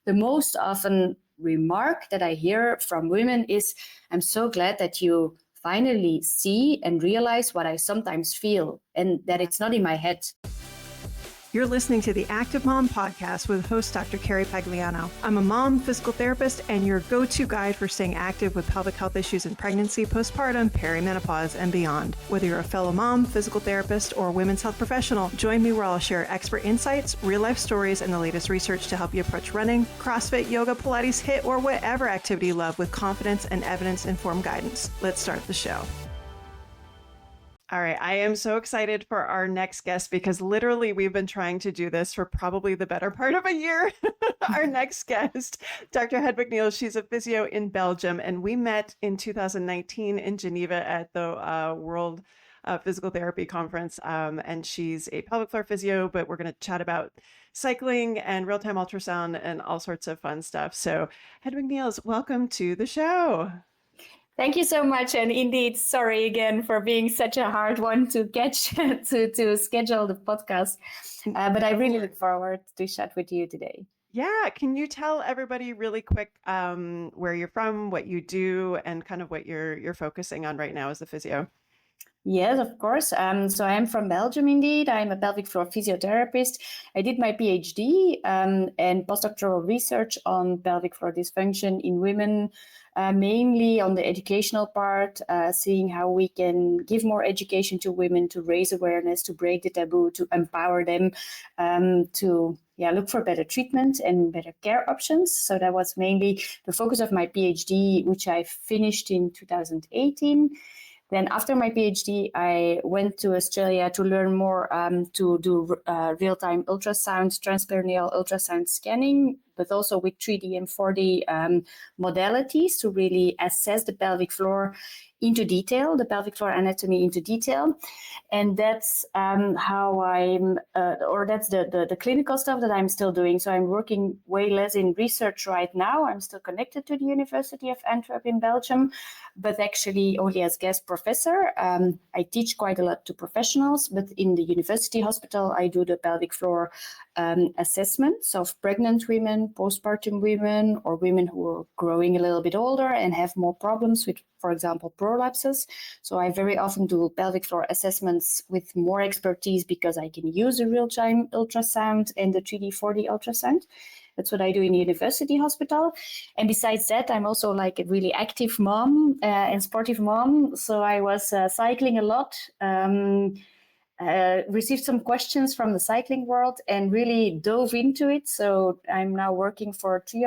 the most often remark that I hear from women is, I'm so glad that you finally see and realize what I sometimes feel and that it's not in my head. You're listening to the Active Mom Podcast with host Dr. Carrie Pagliano. I'm a mom, physical therapist, and your go-to guide for staying active with pelvic health issues in pregnancy, postpartum, perimenopause, and beyond. Whether you're a fellow mom, physical therapist, or women's health professional, join me where I'll share expert insights, real-life stories, and the latest research to help you approach running, CrossFit, yoga, Pilates, HIIT, or whatever activity you love with confidence and evidence-informed guidance. Let's start the show. All right. I am so excited for our next guest because literally we've been trying to do this for probably the better part of a year. Our next guest, Dr. Hedwig Neels, she's a physio in Belgium, and we met in 2019 in Geneva at the World Physical Therapy Conference. And she's a pelvic floor physio, but we're going to chat about cycling and real-time ultrasound and all sorts of fun stuff. So Hedwig Neels, welcome to the show. Thank you so much. And indeed, sorry again for being such a hard one to catch to schedule the podcast. But I really look forward to chat with you today. Yeah. Can you tell everybody really quick where you're from, what you do, and kind of what you're focusing on right now as a physio? Yes, of course. So I'm from Belgium, indeed. I'm a pelvic floor physiotherapist. I did my PhD and postdoctoral research on pelvic floor dysfunction in women, mainly on the educational part, seeing how we can give more education to women, to raise awareness, to break the taboo, to empower them to look for better treatment and better care options. So that was mainly the focus of my PhD, which I finished in 2018. Then after my PhD, I went to Australia to learn more to do real-time ultrasound, transperineal ultrasound scanning, but also with 3D and 4D modalities to really assess the pelvic floor into detail, the pelvic floor anatomy into detail. And that's how that's the clinical stuff that I'm still doing. So I'm working way less in research right now. I'm still connected to the University of Antwerp in Belgium, but actually only as guest professor. I teach quite a lot to professionals, but in the university hospital, I do the pelvic floor assessments of pregnant women, postpartum women, or women who are growing a little bit older and have more problems with, for example, prolapses. So I very often do pelvic floor assessments with more expertise because I can use a real-time ultrasound and the 3D, 4D ultrasound. That's what I do in the university hospital. And besides that, I'm also like a really active mom and sportive mom. So I was cycling a lot, received some questions from the cycling world and really dove into it. So I'm now working for 3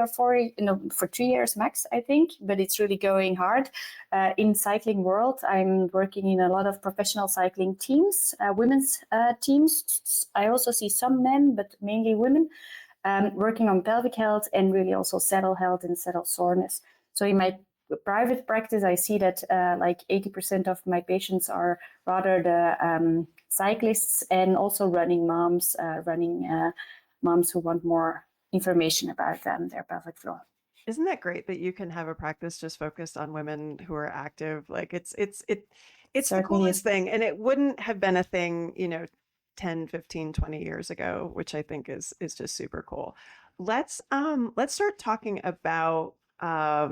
years max, I think, but it's really going hard. In cycling world, I'm working in a lot of professional cycling teams, women's teams. I also see some men, but mainly women. Working on pelvic health and really also saddle health and saddle soreness. So in my private practice, I see that like 80% of my patients are rather the cyclists and also running moms who want more information about their pelvic floor. Isn't that great that you can have a practice just focused on women who are active? Like it's the coolest thing. And it wouldn't have been a thing, 10, 15, 20 years ago, which I think is just super cool. Let's start talking about, I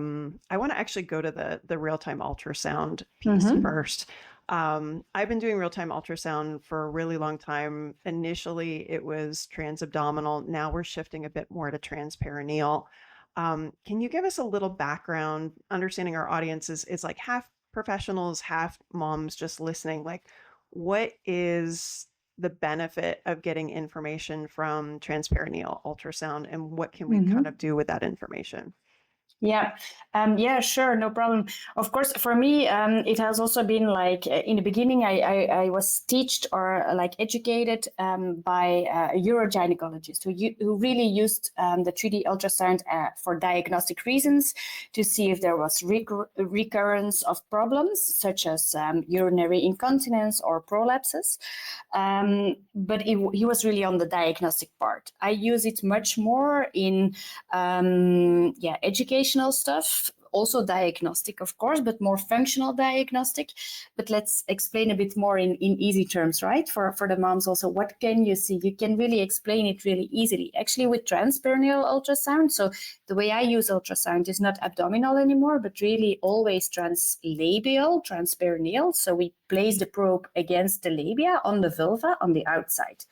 want to actually go to the real-time ultrasound piece first. I've been doing real-time ultrasound for a really long time. Initially, it was transabdominal. Now we're shifting a bit more to transperineal. Can you give us a little background, understanding our audience is like half professionals, half moms just listening, like what is the benefit of getting information from transperineal ultrasound and what can we kind of do with that information? Yeah, sure, no problem. Of course, for me, it has also been like in the beginning, I was taught or like educated by a urogynecologist who really used the 3D ultrasound for diagnostic reasons to see if there was recurrence of problems such as urinary incontinence or prolapses. But he was really on the diagnostic part. I use it much more in educational stuff, also diagnostic, of course, but more functional diagnostic. But let's explain a bit more in easy terms, right? For the moms also, what can you see? You can really explain it really easily. Actually, with transperineal ultrasound, so the way I use ultrasound is not abdominal anymore, but really always translabial, transperineal. So we place the probe against the labia on the vulva on the outside.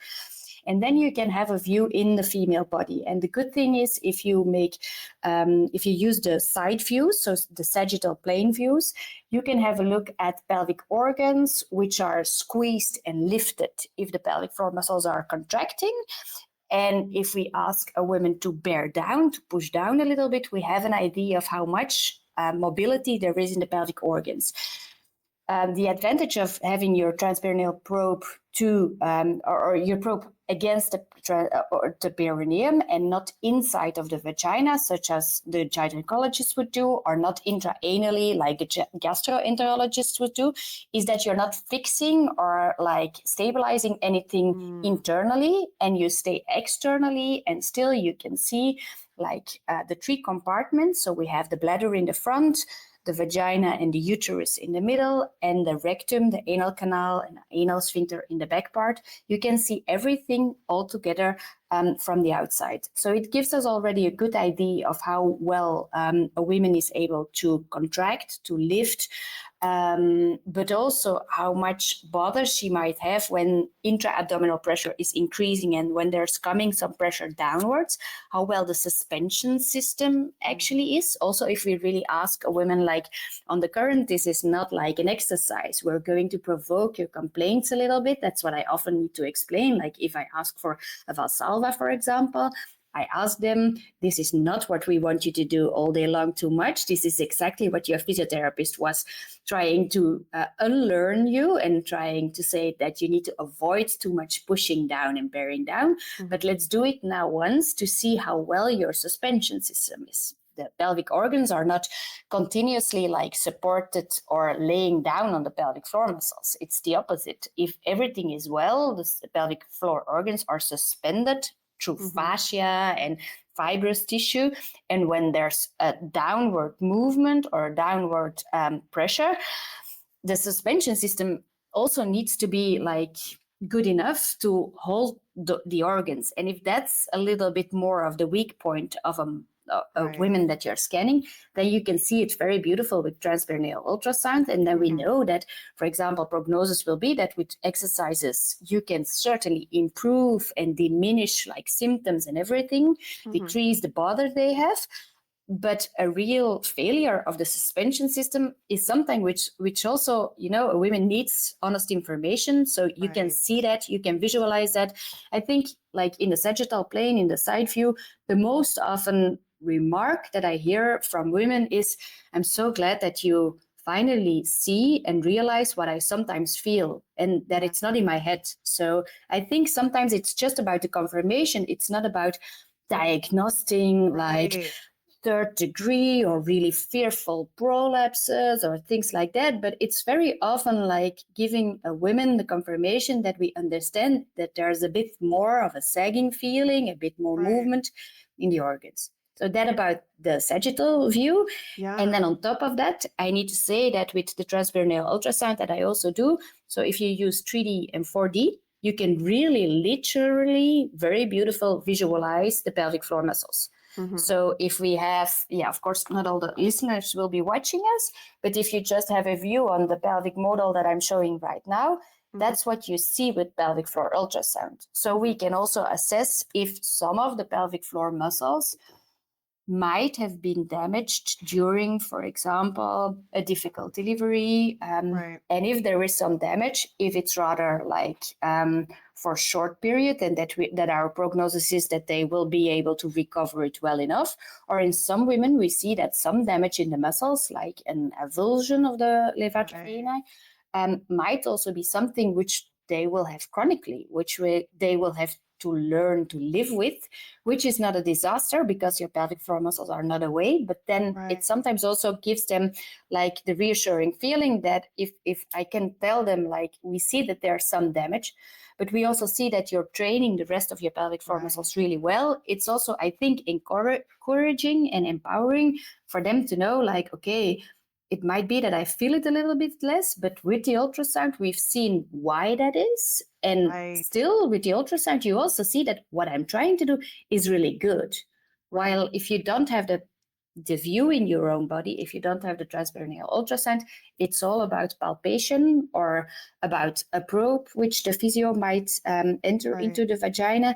And then you can have a view in the female body. And the good thing is if you use the side views, so the sagittal plane views, you can have a look at pelvic organs which are squeezed and lifted if the pelvic floor muscles are contracting. And if we ask a woman to bear down, to push down a little bit, we have an idea of how much mobility there is in the pelvic organs. The advantage of having your transperineal probe or your probe against the perineum and not inside of the vagina, such as the gynecologist would do, or not intraanally like a gastroenterologist would do, is that you're not fixing or like stabilizing anything internally, and you stay externally, and still you can see like the three compartments. So we have the bladder in the front, the vagina and the uterus in the middle, and the rectum, the anal canal, and the anal sphincter in the back part. You can see everything all together from the outside. So it gives us already a good idea of how well a woman is able to contract, to lift, but also how much bother she might have when intra-abdominal pressure is increasing and when there's coming some pressure downwards, how well the suspension system actually is. Also, if we really ask a woman like on the current, this is not like an exercise. We're going to provoke your complaints a little bit. That's what I often need to explain. Like if I ask for a Valsalva, for example, I ask them, this is not what we want you to do all day long too much. This is exactly what your physiotherapist was trying to unlearn you and trying to say that you need to avoid too much pushing down and bearing down. But let's do it now once to see how well your suspension system is. The pelvic organs are not continuously like supported or laying down on the pelvic floor muscles. It's the opposite. If everything is well, the pelvic floor organs are suspended through fascia and fibrous tissue. And when there's a downward movement or downward pressure, the suspension system also needs to be like good enough to hold the organs. And if that's a little bit more of the weak point of women that you're scanning, then you can see it very beautiful with transperineal ultrasound. And then we know that, for example, prognosis will be that with exercises, you can certainly improve and diminish like symptoms and everything, decrease the bother they have. But a real failure of the suspension system is something which also, a woman needs honest information. So you can see that, you can visualize that. I think like in the sagittal plane, in the side view, the most often remark that I hear from women is, I'm so glad that you finally see and realize what I sometimes feel and that it's not in my head. So I think sometimes it's just about the confirmation. It's not about diagnosing like third degree or really fearful prolapses or things like that. But it's very often like giving a woman the confirmation that we understand that there's a bit more of a sagging feeling, a bit more movement in the organs. So that about the sagittal view. Yeah. And then on top of that, I need to say that with the transperineal ultrasound that I also do, so if you use 3D and 4D, you can really literally very beautiful visualize the pelvic floor muscles. So if we have, of course, not all the listeners will be watching us, but if you just have a view on the pelvic model that I'm showing right now, that's what you see with pelvic floor ultrasound. So we can also assess if some of the pelvic floor muscles might have been damaged during, for example, a difficult delivery. And if there is some damage, if it's rather like for a short period, and that our prognosis is that they will be able to recover it well enough. Or in some women, we see that some damage in the muscles, like an avulsion of the levator venae, might also be something which they will have chronically, which they will have to learn to live with, which is not a disaster because your pelvic floor muscles are not away. But then it sometimes also gives them like the reassuring feeling that if I can tell them, like, we see that there's some damage, but we also see that you're training the rest of your pelvic floor muscles really well. It's also, I think, encouraging and empowering for them to know, like, okay, it might be that I feel it a little bit less, but with the ultrasound, we've seen why that is. And still, with the ultrasound, you also see that what I'm trying to do is really good. While if you don't have the view in your own body, if you don't have the transperineal ultrasound, it's all about palpation or about a probe, which the physio might enter into the vagina.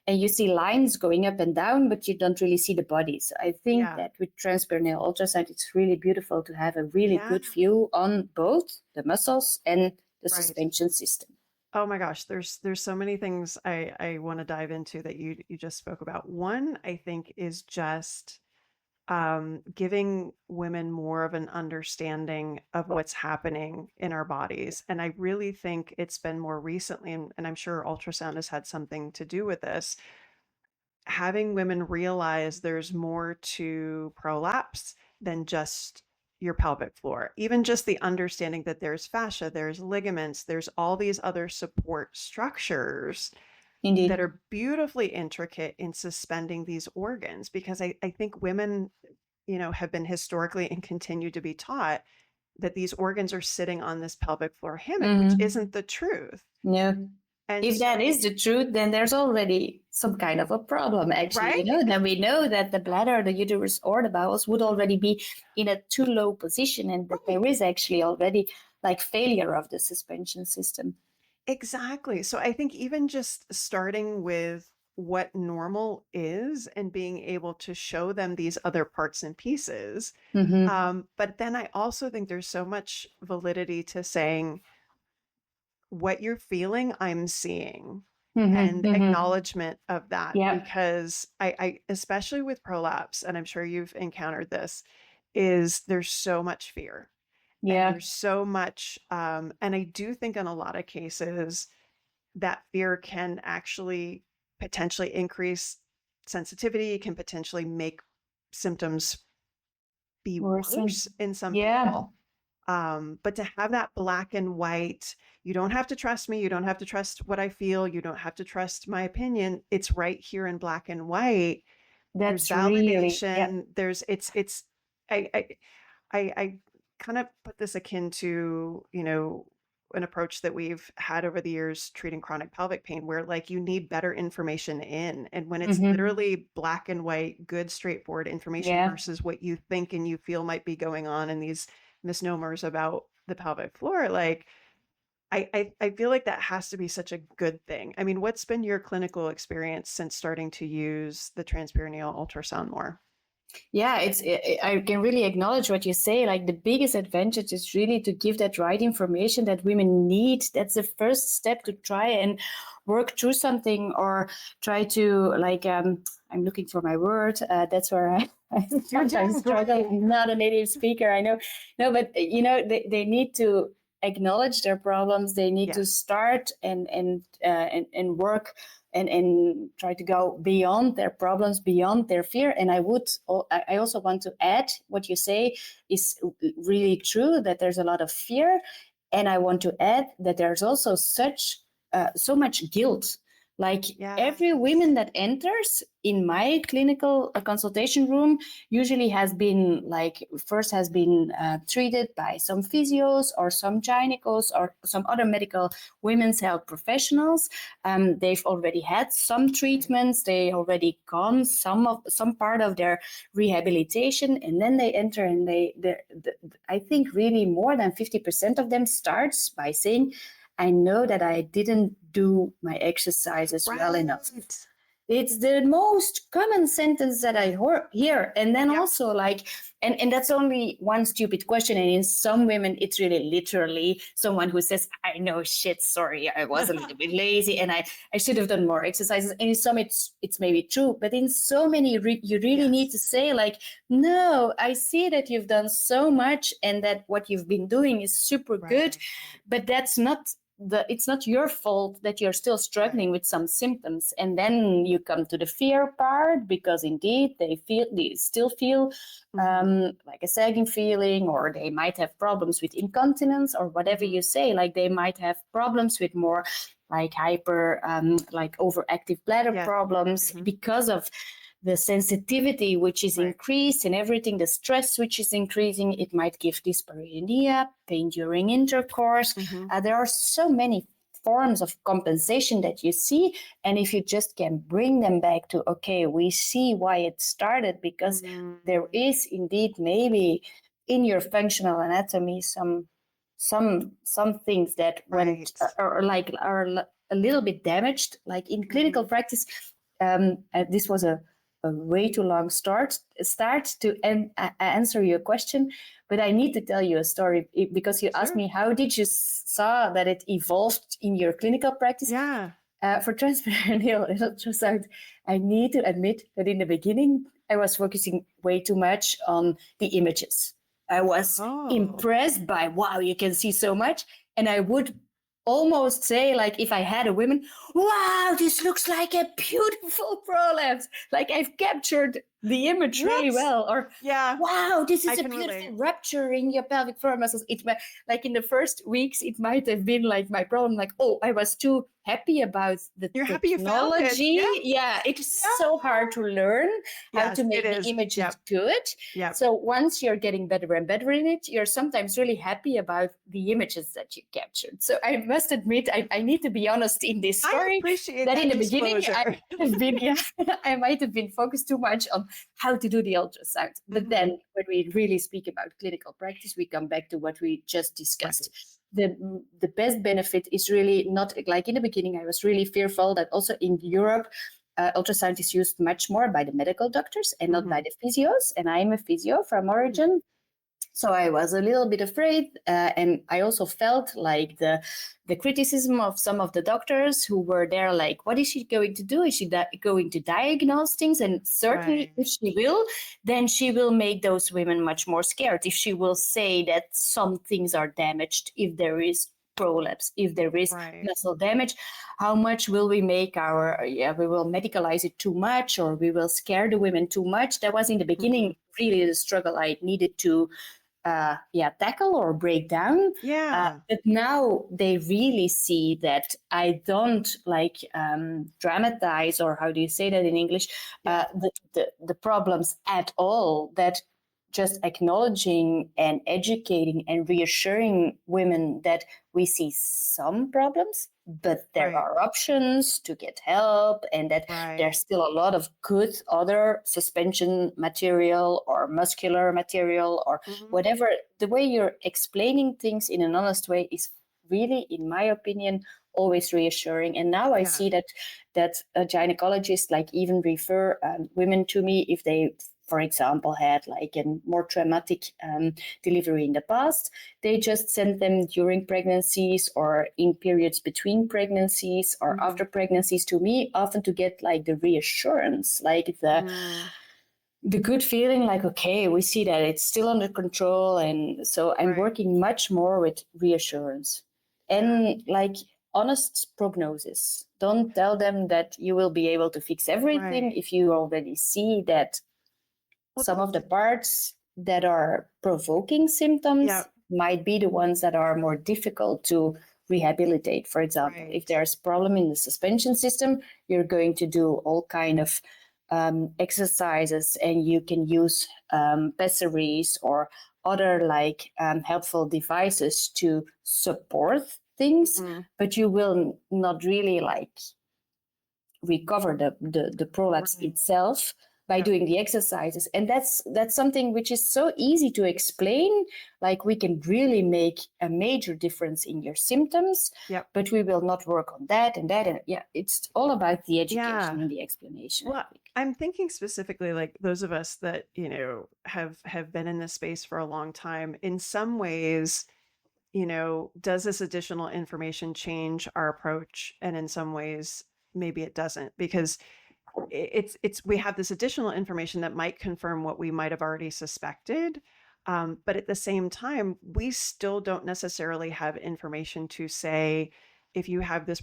And you see lines going up and down, but you don't really see the body. So I think that with transperineal ultrasound, it's really beautiful to have a really good view on both the muscles and the suspension system. Oh my gosh, there's so many things I want to dive into that you just spoke about. One, I think, is just giving women more of an understanding of what's happening in our bodies. And I really think it's been more recently, and I'm sure ultrasound has had something to do with this, having women realize there's more to prolapse than just your pelvic floor. Even just the understanding that there's fascia, there's ligaments, there's all these other support structures that are beautifully intricate in suspending these organs, because I think women, have been historically and continue to be taught that these organs are sitting on this pelvic floor hammock, which isn't the truth. No. And if that is the truth, then there's already some kind of a problem, actually. Then we know that the bladder, the uterus, or the bowels would already be in a too low position, and that there is actually already like failure of the suspension system. Exactly. So I think even just starting with what normal is and being able to show them these other parts and pieces. But then I also think there's so much validity to saying what you're feeling, I'm seeing, and acknowledgement of that. Because I, especially with prolapse, and I'm sure you've encountered this, is there's so much fear. And there's so much, and I do think in a lot of cases that fear can actually potentially increase sensitivity, can potentially make symptoms be worse in some people. But to have that black and white, you don't have to trust me, you don't have to trust what I feel, you don't have to trust my opinion. It's right here in black and white. That's there's validation. There's I kind of put this akin to, an approach that we've had over the years treating chronic pelvic pain, where like you need better information in. And when it's literally black and white, good, straightforward information versus what you think and you feel might be going on in these misnomers about the pelvic floor, like I feel like that has to be such a good thing. I mean, what's been your clinical experience since starting to use the transperineal ultrasound more? Yeah, I can really acknowledge what you say. Like the biggest advantage is really to give that right information that women need. That's the first step to try and work through something, or try to I'm looking for my word. That's where I sometimes struggle. I'm not a native speaker, I know. No, but they need to acknowledge their problems. They need to start and work and try to go beyond their problems, beyond their fear. And I also want to add, what you say is really true, that there's a lot of fear. And I want to add that there's also so much guilt. Like every woman that enters in my clinical consultation room usually has been treated by some physios or some gynecologists or some other medical women's health professionals. They've already had some treatments. They already gone some part of their rehabilitation, and then they enter, and I think really more than 50% of them starts by saying, I know that I didn't do my exercises well enough. It's the most common sentence that I hear. And then also and that's only one stupid question. And in some women, it's really literally someone who says, I know shit, sorry, I was a little bit lazy and I should have done more exercises. And in some, it's maybe true. But in so many, you really need to say no, I see that you've done so much and that what you've been doing is super good, but that's not it's not your fault that you're still struggling with some symptoms. And then you come to the fear part, because indeed they still feel like a sagging feeling, or they might have problems with incontinence, or whatever you say, like they might have problems with more like like overactive bladder problems because of the sensitivity which is increased and everything, the stress which is increasing. It might give dyspareunia, pain during intercourse. There are so many forms of compensation that you see. And if you just can bring them back to, okay, we see why it started, because there is indeed maybe in your functional anatomy some things that went are a little bit damaged. Like in clinical practice, this was a way too long start to answer your question, but I need to tell you a story, because you asked me, how did you saw that it evolved in your clinical practice? For transperineal ultrasound, I need to admit that in the beginning, I was focusing way too much on the images. I was impressed by, wow, you can see so much. And I would almost say, like, if I had a woman, wow, this looks like a beautiful prolapse. Like, I've captured the image really well. Or, wow, this is a beautiful rupture in your pelvic floor muscles. It, like, in the first weeks, it might have been like my problem, like, oh, I was too happy about the technology. It's so hard to learn how to make the images good. So once you're getting better and better in it, you're sometimes really happy about the images that you captured. So I must admit, I need to be honest in this story. I appreciate that in the disclosure. beginning, I might have been focused too much on how to do the ultrasound. But then when we really speak about clinical practice, we come back to what we just discussed. The best benefit is really not like in the beginning. I was really fearful that also in Europe, ultrasound is used much more by the medical doctors and not by the physios. And I'm a physio from origin. So I was a little bit afraid, and I also felt like the criticism of some of the doctors who were there, like, what is she going to do? Is she going to diagnose things? And certainly if she will, then she will make those women much more scared. If she will say that some things are damaged, if there is prolapse, if there is muscle damage, how much will we make we will medicalize it too much, or we will scare the women too much? That was in the beginning really the struggle I needed to tackle or break down. But now they really see that I don't like dramatize, or how do you say that in English, the problems at all, that just acknowledging and educating and reassuring women that we see some problems, but there are options to get help, and that there's still a lot of good other suspension material or muscular material or whatever. The way you're explaining things in an honest way is really, in my opinion, always reassuring. And now I see that a gynecologist like even refer women to me if they, for example, had like a more traumatic delivery in the past. They just send them during pregnancies or in periods between pregnancies or after pregnancies to me, often to get like the reassurance, like the good feeling, like, okay, we see that it's still under control. And so I'm working much more with reassurance and like honest prognosis. Don't tell them that you will be able to fix everything if you already see that some of the parts that are provoking symptoms might be the ones that are more difficult to rehabilitate. For example, if there's a problem in the suspension system, you're going to do all kind of exercises, and you can use pessaries or other like helpful devices to support things, but you will not really like recover the prolapse itself by doing the exercises. And that's something which is so easy to explain. Like, we can really make a major difference in your symptoms, but we will not work on that and that. And it's all about the education and the explanation. Well, I'm thinking specifically like those of us that, you know, have been in this space for a long time. In some ways, you know, does this additional information change our approach? And in some ways, maybe it doesn't, because we have this additional information that might confirm what we might have already suspected. But at the same time, we still don't necessarily have information to say, if you have this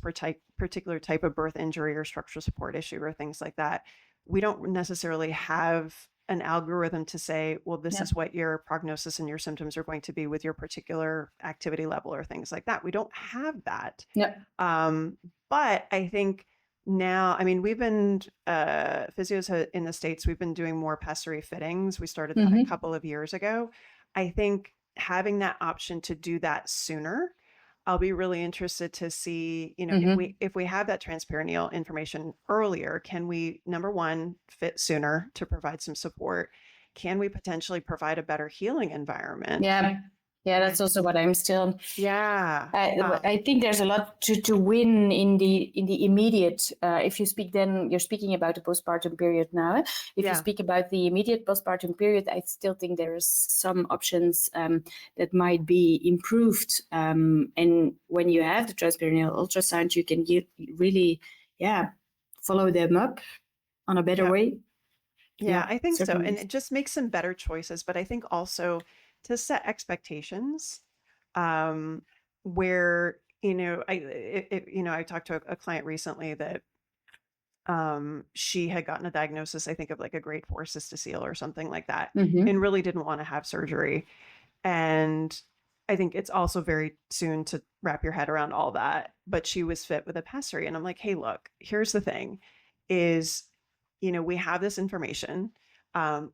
particular type of birth injury or structural support issue or things like that, we don't necessarily have an algorithm to say, well, this is what your prognosis and your symptoms are going to be with your particular activity level or things like that. We don't have that. But I think now, I mean, we've been physios in the States, we've been doing more pessary fittings. We started that a couple of years ago. I think having that option to do that sooner, I'll be really interested to see, you know, if we have that transperineal information earlier, can we, number one, fit sooner to provide some support? Can we potentially provide a better healing environment? Yeah, that's also what I'm still. I think there's a lot to win in the immediate. If you speak, then you're speaking about the postpartum period now. If you speak about the immediate postpartum period, I still think there's some options that might be improved. And when you have the transperineal ultrasound, you can really, follow them up on a better way. I think certainly. so. And it just makes some better choices. But I think also to set expectations where, I talked to a client recently that she had gotten a diagnosis, I think, of like a grade 4 cystocele or something like that, and really didn't want to have surgery. And I think it's also very soon to wrap your head around all that. But she was fit with a pessary. And I'm like, hey, look, here's the thing is, we have this information.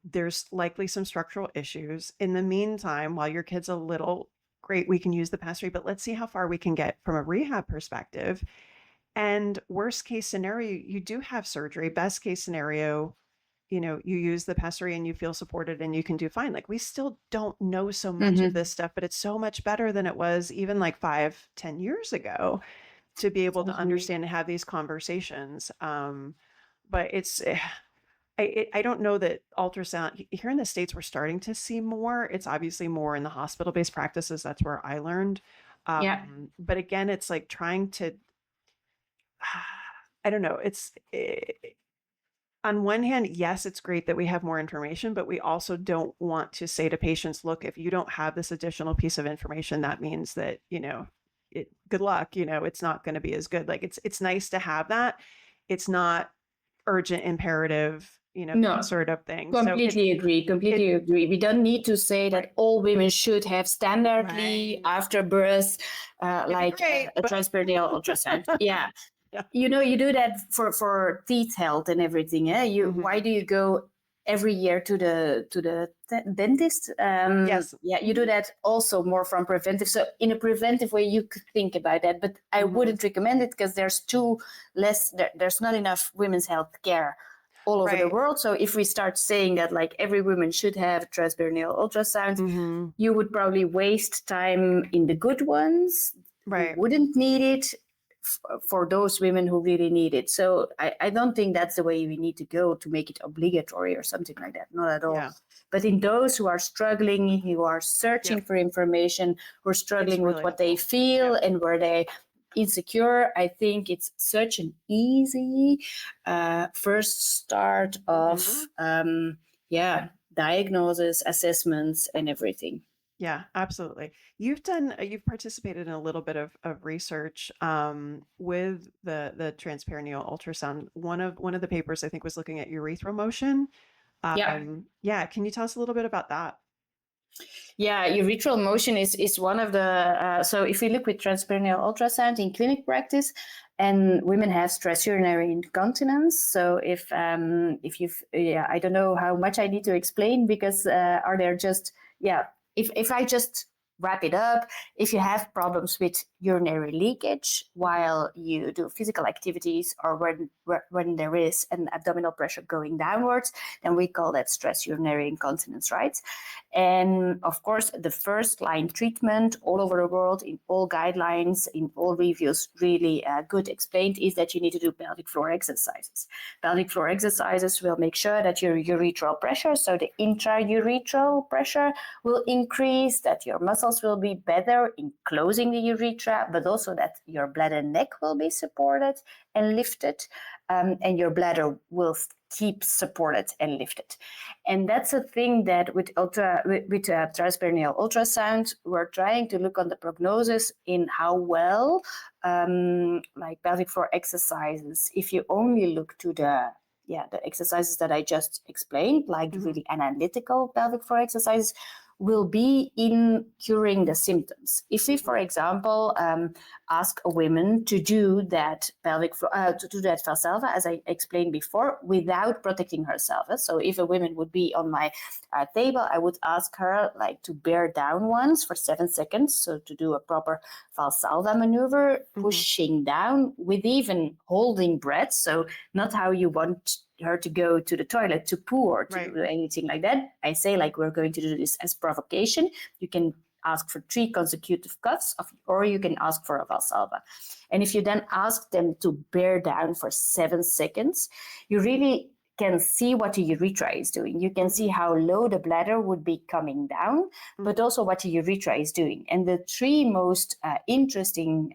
There's likely some structural issues. In the meantime, while your kid's a little, great, we can use the pessary, but let's see how far we can get from a rehab perspective. And worst case scenario, you do have surgery. Best case scenario, you use the pessary and you feel supported and you can do fine. Like, we still don't know so much of this stuff, but it's so much better than it was even like 5-10 years ago to be able to understand and have these conversations. But it's, I don't know that ultrasound here in the States, we're starting to see more. It's obviously more in the hospital-based practices. That's where I learned. But again, it's like trying to, I don't know. On one hand, yes, it's great that we have more information, but we also don't want to say to patients, look, if you don't have this additional piece of information, that means that, good luck, it's not going to be as good. Like, it's nice to have that. It's not urgent, imperative, sort of thing. Completely agree. We don't need to say that all women should have standardly after birth, a transperineal ultrasound. You do that for teeth health and everything. Why do you go every year to the dentist? You do that also more from preventive. So in a preventive way, you could think about that, but I wouldn't recommend it because there's not enough women's health care all over the world. So if we start saying that like every woman should have transperineal ultrasound, you would probably waste time in the good ones. You wouldn't need it for those women who really need it. So I don't think that's the way we need to go to make it obligatory or something like that. Not at all. But in those who are struggling, who are searching for information, who are struggling with what they feel and where they insecure, I think it's such an easy first start of diagnosis, assessments, and everything. Yeah, absolutely. You've participated in a little bit of research with the transperineal ultrasound. One of the papers I think was looking at urethral motion. Can you tell us a little bit about that? Yeah, urethral motion is one of the, so if we look with transperineal ultrasound in clinic practice, and women have stress urinary incontinence. So if you've, I don't know how much I need to explain because are there just, if I just wrap it up, if you have problems with urinary leakage while you do physical activities or when there is an abdominal pressure going downwards, then we call that stress urinary incontinence, right? And of course, the first line treatment all over the world, in all guidelines, in all reviews, really good explained, is that you need to do pelvic floor exercises. Pelvic floor exercises will make sure that your urethral pressure, so the intra-urethral pressure, will increase, that your muscle muscles will be better in closing the urethra, but also that your bladder neck will be supported and lifted, and your bladder will keep supported and lifted. And that's a thing that with transperineal ultrasound, we're trying to look on the prognosis in how well, like pelvic floor exercises, if you only look to the exercises that I just explained, like really analytical pelvic floor exercises, will be in curing the symptoms. If we, for example, ask a woman to do that pelvic floor, to do that Valsalva, as I explained before, without protecting herself. So if a woman would be on my table, I would ask her like to bear down once for 7 seconds. So to do a proper Valsalva maneuver, pushing down with even holding breath. So not how you want her to go to the toilet to poo or to do anything like that. I say like we're going to do this as provocation. You can ask for 3 consecutive cuffs, or you can ask for a Valsalva. And if you then ask them to bear down for 7 seconds, you really can see what the urethra is doing. You can see how low the bladder would be coming down, but also what the urethra is doing. And the 3 most interesting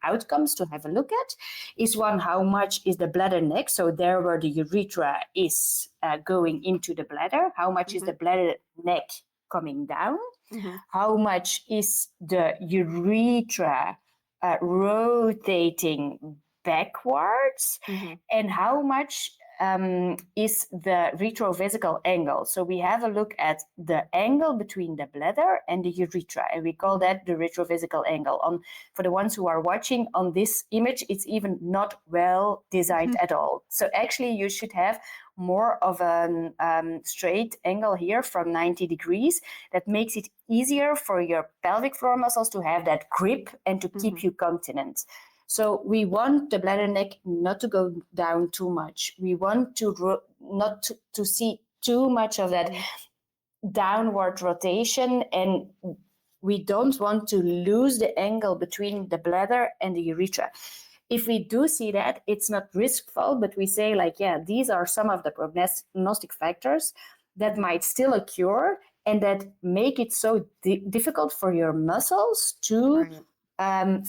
outcomes to have a look at is one, how much is the bladder neck, so there where the urethra is going into the bladder, how much is the bladder neck coming down, how much is the urethra rotating backwards, and how much is the retrovesical angle. So we have a look at the angle between the bladder and the urethra, and we call that the retrovesical angle. For the ones who are watching on this image, it's even not well designed at all. So actually you should have more of a straight angle here from 90 degrees. That makes it easier for your pelvic floor muscles to have that grip and to keep you continent. So we want the bladder neck not to go down too much. We want to not to see too much of that downward rotation, and we don't want to lose the angle between the bladder and the urethra. If we do see that, it's not riskful, but we say like, these are some of the prognostic factors that might still occur and that make it so difficult for your muscles to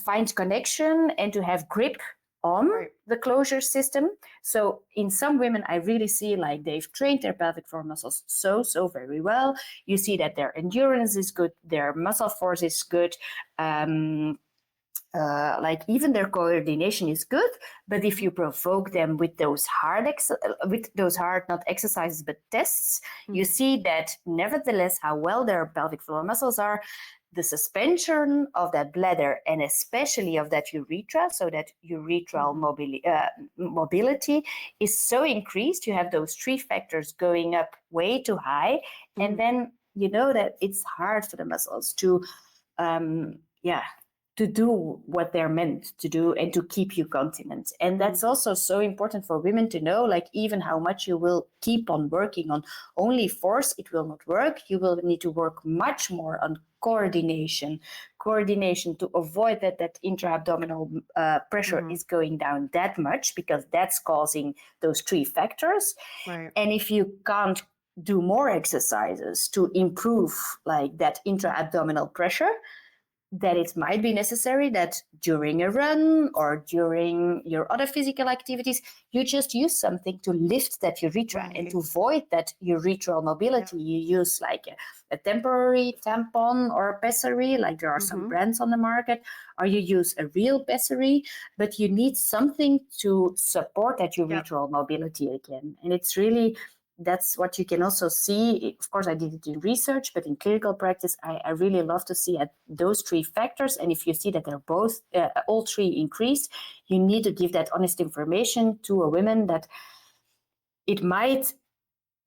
find connection and to have grip on the closure system. So in some women, I really see like they've trained their pelvic floor muscles so very well. You see that their endurance is good, their muscle force is good, like even their coordination is good. But if you provoke them with those hard not exercises but tests, you see that nevertheless how well their pelvic floor muscles are, the suspension of that bladder and especially of that urethra, so that urethral mobility is so increased. You have those 3 factors going up way too high, and then you know that it's hard for the muscles to do what they're meant to do and to keep you continent. And that's also so important for women to know, like even how much you will keep on working on only force, it will not work. You will need to work much more on coordination to avoid that intra-abdominal pressure is going down that much, because that's causing those 3 factors. And if you can't do more exercises to improve like that intra-abdominal pressure, that it might be necessary that during a run or during your other physical activities, you just use something to lift that urethra and to avoid that urethral mobility. You use like a temporary tampon or a pessary, like there are some brands on the market, or you use a real pessary, but you need something to support that urethral mobility again. And it's really, that's what you can also see. Of course, I did it in research, but in clinical practice, I really love to see at those 3 factors. And if you see that they're both, all 3 increased, you need to give that honest information to a woman that it might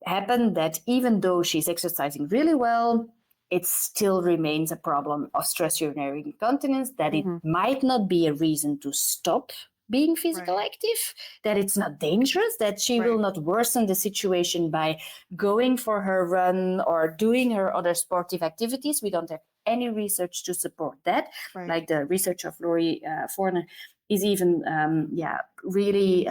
happen that even though she's exercising really well, it still remains a problem of stress urinary incontinence, that it might not be a reason to stop being physical active, that it's not dangerous, that she will not worsen the situation by going for her run or doing her other sportive activities. We don't have any research to support that. Like the research of Laurie Forner is even really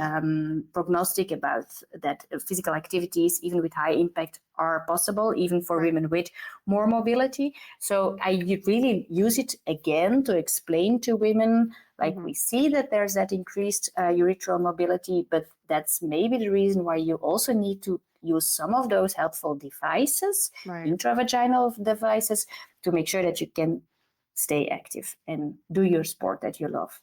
prognostic about that physical activities, even with high impact, are possible, even for women with more mobility. So I really use it again to explain to women, like we see that there's that increased urethral mobility, but that's maybe the reason why you also need to use some of those helpful devices, intravaginal devices, to make sure that you can stay active and do your sport that you love.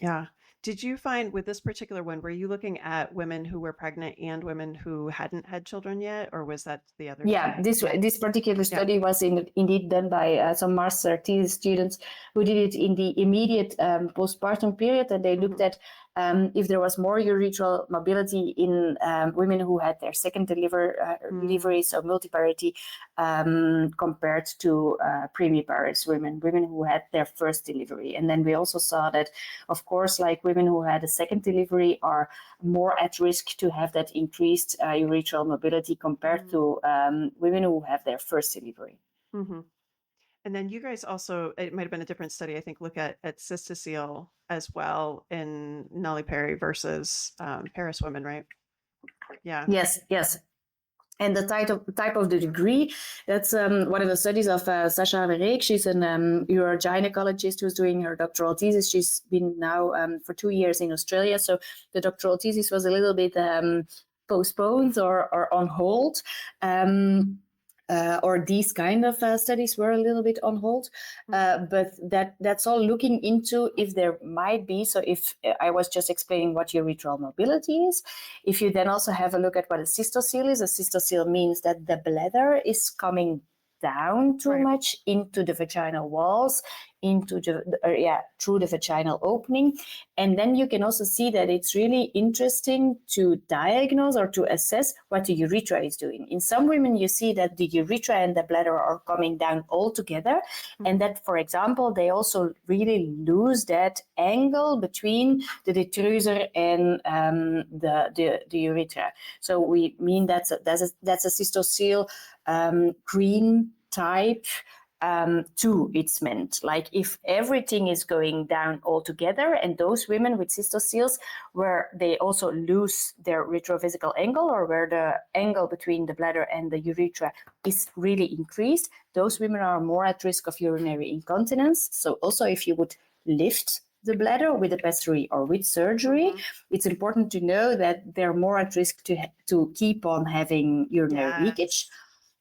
Yeah. Did you find with this particular one, were you looking at women who were pregnant and women who hadn't had children yet, or was that the other? Yeah, this particular study was indeed done by some master thesis students who did it in the immediate postpartum period, and they looked at if there was more urethral mobility in women who had their second delivery, so multiparity, compared to primiparous women who had their first delivery. And then we also saw that, of course, like women who had a second delivery are more at risk to have that increased urethral mobility compared to women who have their first delivery. And then you guys also, it might have been a different study, I think, look at cystocele as well in nulliparous versus parous women, right? Yeah. Yes. And the type of the degree, that's one of the studies of Sasha Verreek. She's an urogynecologist who's doing her doctoral thesis. She's been now for 2 years in Australia. So the doctoral thesis was a little bit postponed or on hold. Or these kind of studies were a little bit on hold, but that's all looking into if there might be. So if I was just explaining what urethral mobility is, if you then also have a look at what a cystocele is, a cystocele means that the bladder is coming down too much into the vaginal walls, into through the vaginal opening. And then you can also see that it's really interesting to diagnose or to assess what the urethra is doing. In some women, you see that the urethra and the bladder are coming down all together, and that, for example, they also really lose that angle between the detrusor and the urethra. So we mean that's a cystocele green type 2, it's meant. Like if everything is going down all together, and those women with cystoceles where they also lose their retrovesical angle, or where the angle between the bladder and the urethra is really increased, those women are more at risk of urinary incontinence. So also if you would lift the bladder with a pessary or with surgery, it's important to know that they're more at risk to keep on having urinary leakage.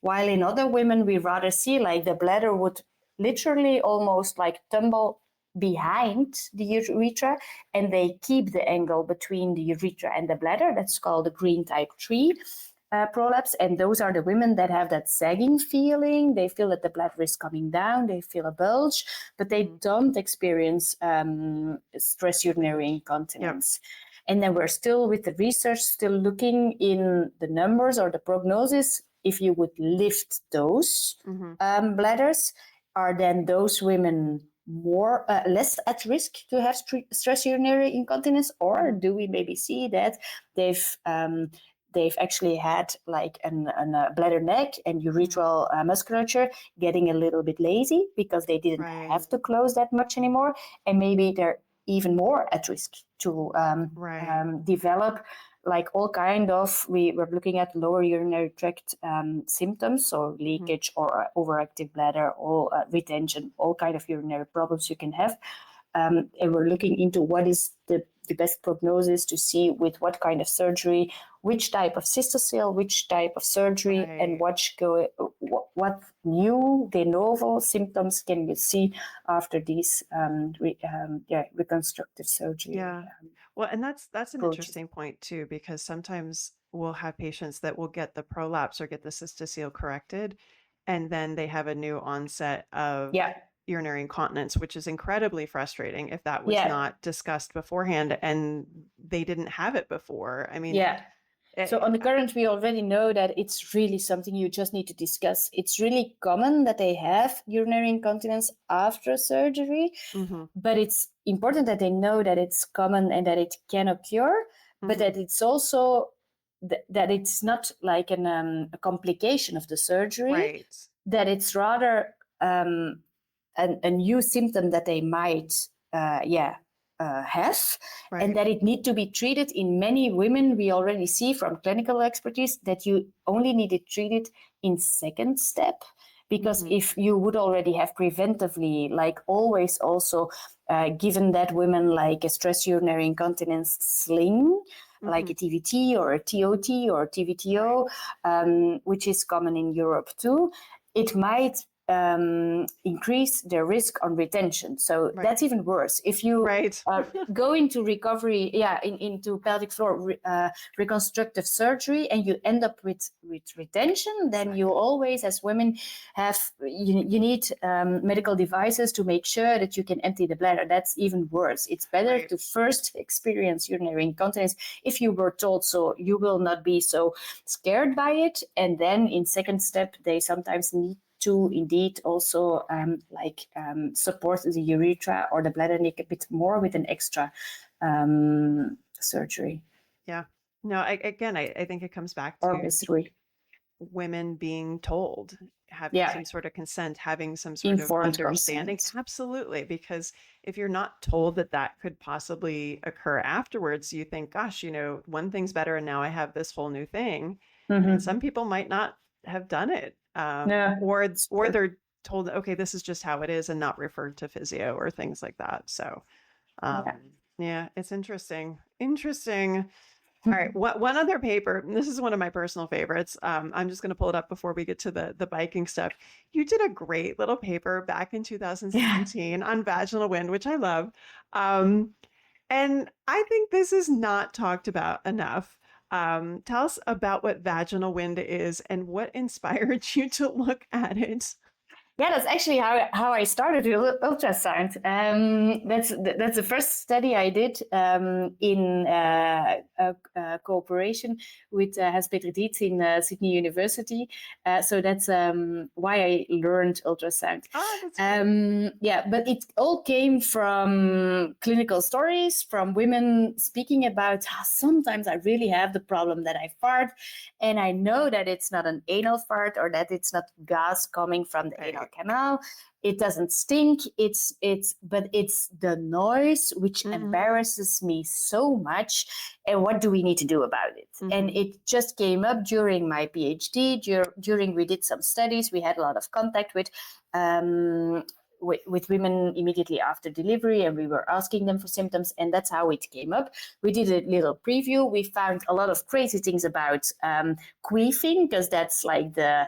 While in other women, we rather see like the bladder would literally almost like tumble behind the urethra, and they keep the angle between the urethra and the bladder. That's called the green type 3 prolapse. And those are the women that have that sagging feeling. They feel that the bladder is coming down. They feel a bulge, but they don't experience stress urinary incontinence. And then we're still with the research, still looking in the numbers or the prognosis. If you would lift those bladders, are then those women more less at risk to have stress urinary incontinence, or do we maybe see that they've actually had like a bladder neck and urethral musculature getting a little bit lazy because they didn't have to close that much anymore, and maybe they're even more at risk to develop like all kind of, we're looking at lower urinary tract symptoms, so leakage or overactive bladder or retention, all kind of urinary problems you can have. And we're looking into what is the best prognosis to see with what kind of surgery, which type of cystocele, which type of surgery, and what new de novo symptoms can you see after these reconstructive surgery. Well, and that's an interesting point too, because sometimes we'll have patients that will get the prolapse or get the cystocele corrected, and then they have a new onset of urinary incontinence, which is incredibly frustrating if that was not discussed beforehand and they didn't have it before. I mean, so on the current, we already know that it's really something you just need to discuss. It's really common that they have urinary incontinence after surgery, but it's important that they know that it's common and that it can occur, but that it's also that it's not like a complication of the surgery, that it's rather a new symptom that they might have, Right. and that it need to be treated in many women. We already see from clinical expertise that you only need to treat it in second step, because if you would already have preventively, like always also given that women like a stress urinary incontinence sling, like a TVT or a TOT or TVTO, which is common in Europe too, it might increase their risk on retention. So that's even worse. If you go into recovery, into pelvic floor reconstructive surgery, and you end up with retention, then you always, as women, have you need medical devices to make sure that you can empty the bladder. That's even worse. It's better to first experience urinary incontinence if you were told so. You will not be so scared by it, and then in second step, they sometimes need to indeed also support the urethra or the bladder neck a bit more with an extra surgery. Yeah. No, I think it comes back to women being told, having some sort of consent, having some sort informed of understanding. consent. Absolutely. Because if you're not told that could possibly occur afterwards, you think, gosh, one thing's better and now I have this whole new thing. And some people might not have done it. Or they're told, okay, this is just how it is, and not referred to physio or things like that. So, it's interesting. All right. One other paper, and this is one of my personal favorites. I'm just going to pull it up before we get to the biking stuff. You did a great little paper back in 2017 on vaginal wind, which I love. And I think this is not talked about enough. Tell us about what vaginal wind is and what inspired you to look at it. Yeah, that's actually how I started with ultrasound. That's the first study I did in cooperation with Hans-Peter Dietz in Sydney University. So that's why I learned ultrasound. Oh, that's great. But it all came from clinical stories, from women speaking about how sometimes I really have the problem that I fart, and I know that it's not an anal fart or that it's not gas coming from the anal canal. It doesn't stink. But it's the noise which embarrasses me so much. And what do we need to do about it? And it just came up during my PhD. During we did some studies. We had a lot of contact with women immediately after delivery, and we were asking them for symptoms, and that's how it came up. We did a little preview. We found a lot of crazy things about queefing, because that's like the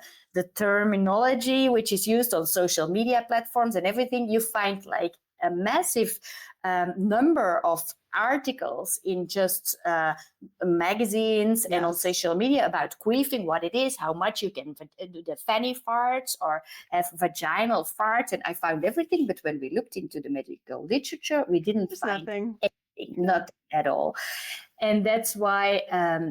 terminology which is used on social media platforms and everything. You find like a massive number of articles in just magazines and on social media about queefing, what it is, how much you can do the fanny farts or have vaginal farts. And I found everything, but when we looked into the medical literature, we didn't find anything, not at all. And that's why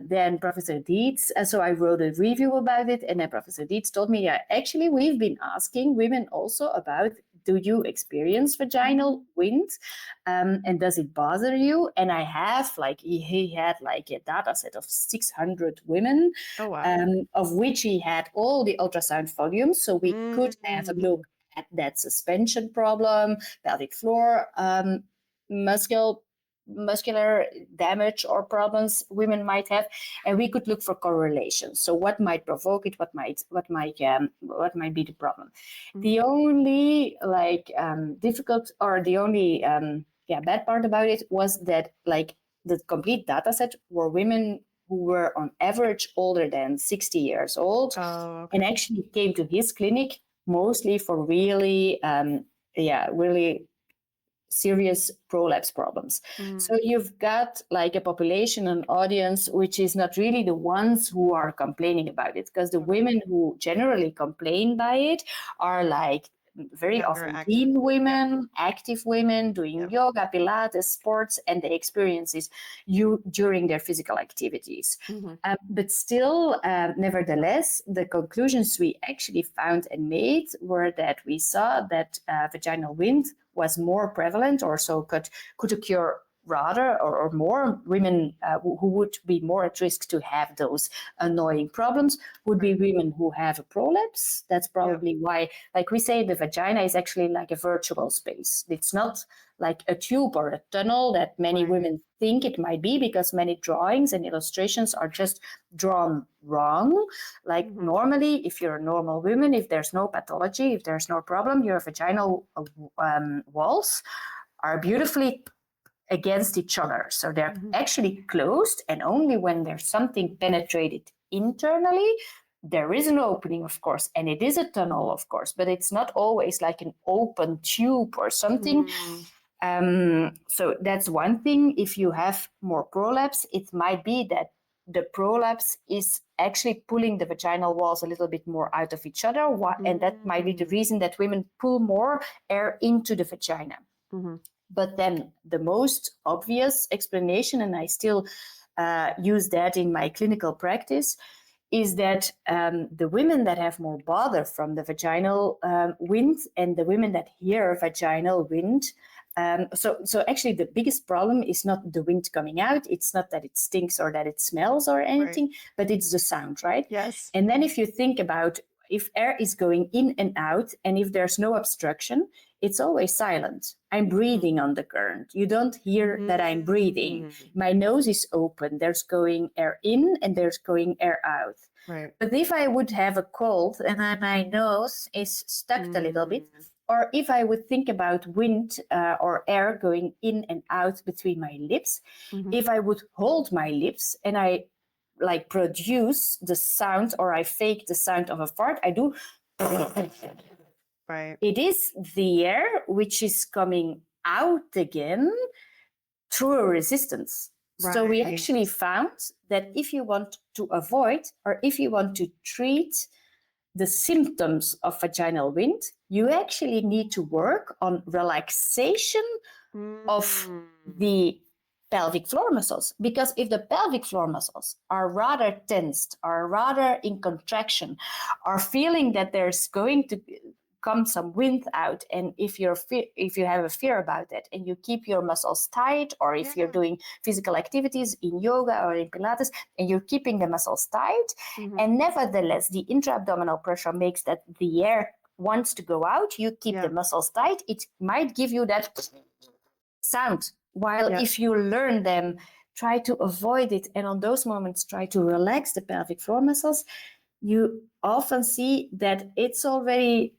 then Professor Dietz, so I wrote a review about it, and then Professor Dietz told me, actually, we've been asking women also about, do you experience vaginal wind? And does it bother you? And I have, he had like a data set of 600 women, of which he had all the ultrasound volumes. So we could have a look at that suspension problem, pelvic floor, muscular damage or problems women might have, and we could look for correlations. So what might provoke it? What might be the problem? The only difficult, or the only bad part about it was that the complete data set were women who were on average older than 60 years old, and actually came to his clinic mostly for really serious prolapse problems. So you've got like a population, an audience, which is not really the ones who are complaining about it, because the women who generally complain by it are like very often lean women, active women doing yoga, Pilates, sports, and the experiences during their physical activities. But still, nevertheless, the conclusions we actually found and made were that we saw that vaginal wind was more prevalent, or so could occur rather or more women who would be more at risk to have those annoying problems would be women who have a prolapse. That's probably why, like we say, the vagina is actually like a virtual space. It's not like a tube or a tunnel that many women think it might be, because many drawings and illustrations are just drawn wrong. Like normally, if you're a normal woman, if there's no pathology, if there's no problem, your vaginal walls are beautifully against each other. So they're actually closed, and only when there's something penetrated internally, there is an opening, of course, and it is a tunnel, of course, but it's not always like an open tube or something. So that's one thing. If you have more prolapse, it might be that the prolapse is actually pulling the vaginal walls a little bit more out of each other, and that might be the reason that women pull more air into the vagina. But then the most obvious explanation, and I still use that in my clinical practice, is that the women that have more bother from the vaginal wind and the women that hear vaginal wind, so actually the biggest problem is not the wind coming out. It's not that it stinks or that it smells or anything, but it's the sound, right? Yes. And then if you think about if air is going in and out, and if there's no obstruction, it's always silent. I'm breathing on the current. You don't hear that I'm breathing. My nose is open. There's going air in and there's going air out. Right. But if I would have a cold and then my nose is stuck a little bit, or if I would think about wind or air going in and out between my lips, if I would hold my lips and I like produce the sound, or I fake the sound of a fart, I do. Right. It is the air which is coming out again through a resistance. So we actually found that if you want to avoid, or if you want to treat the symptoms of vaginal wind, you actually need to work on relaxation of the pelvic floor muscles. Because if the pelvic floor muscles are rather tensed, are rather in contraction, are feeling that there's going to come some wind out, and if you have a fear about that and you keep your muscles tight, or if you're doing physical activities in yoga or in Pilates and you're keeping the muscles tight, and nevertheless the intra-abdominal pressure makes that the air wants to go out, you keep the muscles tight, it might give you that sound. While if you learn them, try to avoid it, and on those moments try to relax the pelvic floor muscles, you often see that it's already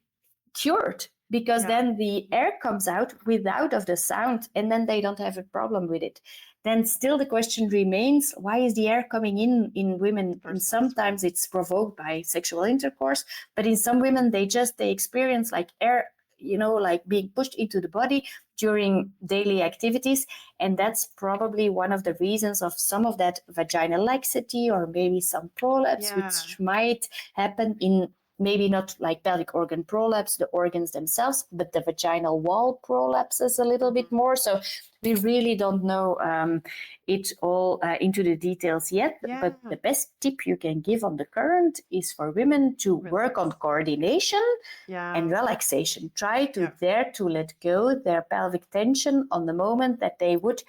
cured, because then the air comes out without of the sound, and then they don't have a problem with it. Then still the question remains, why is the air coming in women? And sometimes it's provoked by sexual intercourse, but in some women they experience like air, like being pushed into the body during daily activities, and that's probably one of the reasons of some of that vaginal laxity, or maybe some prolapse, which might happen in maybe not like pelvic organ prolapse, the organs themselves, but the vaginal wall prolapses a little bit more. So we really don't know it all into the details yet. But the best tip you can give on the current is for women to work on coordination and relaxation. Try to dare to let go their pelvic tension on the moment that they would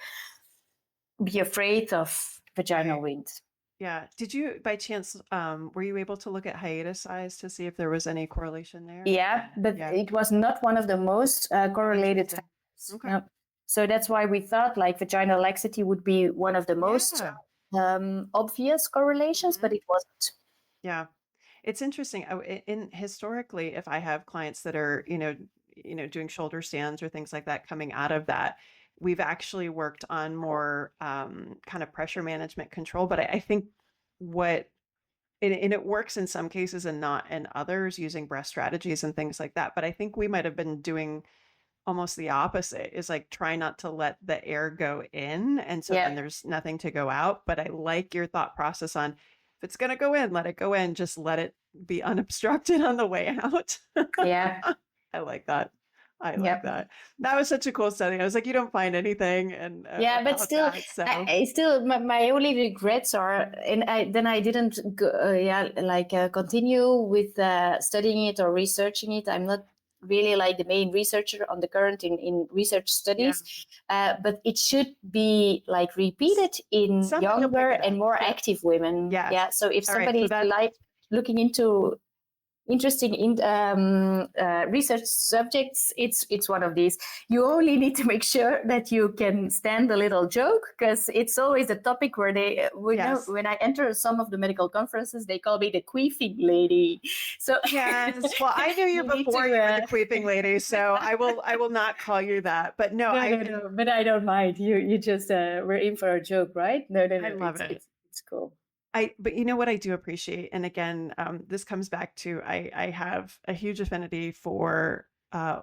be afraid of vaginal wind. Yeah. Did you, by chance, were you able to look at hiatus size to see if there was any correlation there? Yeah, but it was not one of the most correlated factors. Okay. Yeah. So that's why we thought like vaginal laxity would be one of the most obvious correlations, but it wasn't. Yeah. It's interesting. Historically, if I have clients that are, doing shoulder stands or things like that coming out of that, we've actually worked on more kind of pressure management control. But I think and it works in some cases and not in others, using breath strategies and things like that. But I think we might have been doing almost the opposite, is like try not to let the air go in. And so then there's nothing to go out. But I like your thought process on, if it's going to go in, let it go in. Just let it be unobstructed on the way out. Yeah. I like that. I like that. That was such a cool study. I was like, you don't find anything, and but still, my only regrets are, and I didn't go, continue with studying it or researching it. I'm not really like the main researcher on the current in research studies, but it should be like repeated in Somebody will pick younger it up. and more active women. Yes. Yeah. So if All right, somebody so is that- like looking into interesting in research subjects, it's one of these. You only need to make sure that you can stand a little joke, because it's always a topic where they Yes. when I enter some of the medical conferences, they call me the queefing lady. So yes, well, I knew you before you were the queefing lady, so I will not call you that. But no, no, but I don't mind. You just we're in for a joke, right? No, I love it. It's cool. But you know what I do appreciate, and again, this comes back to I have a huge affinity for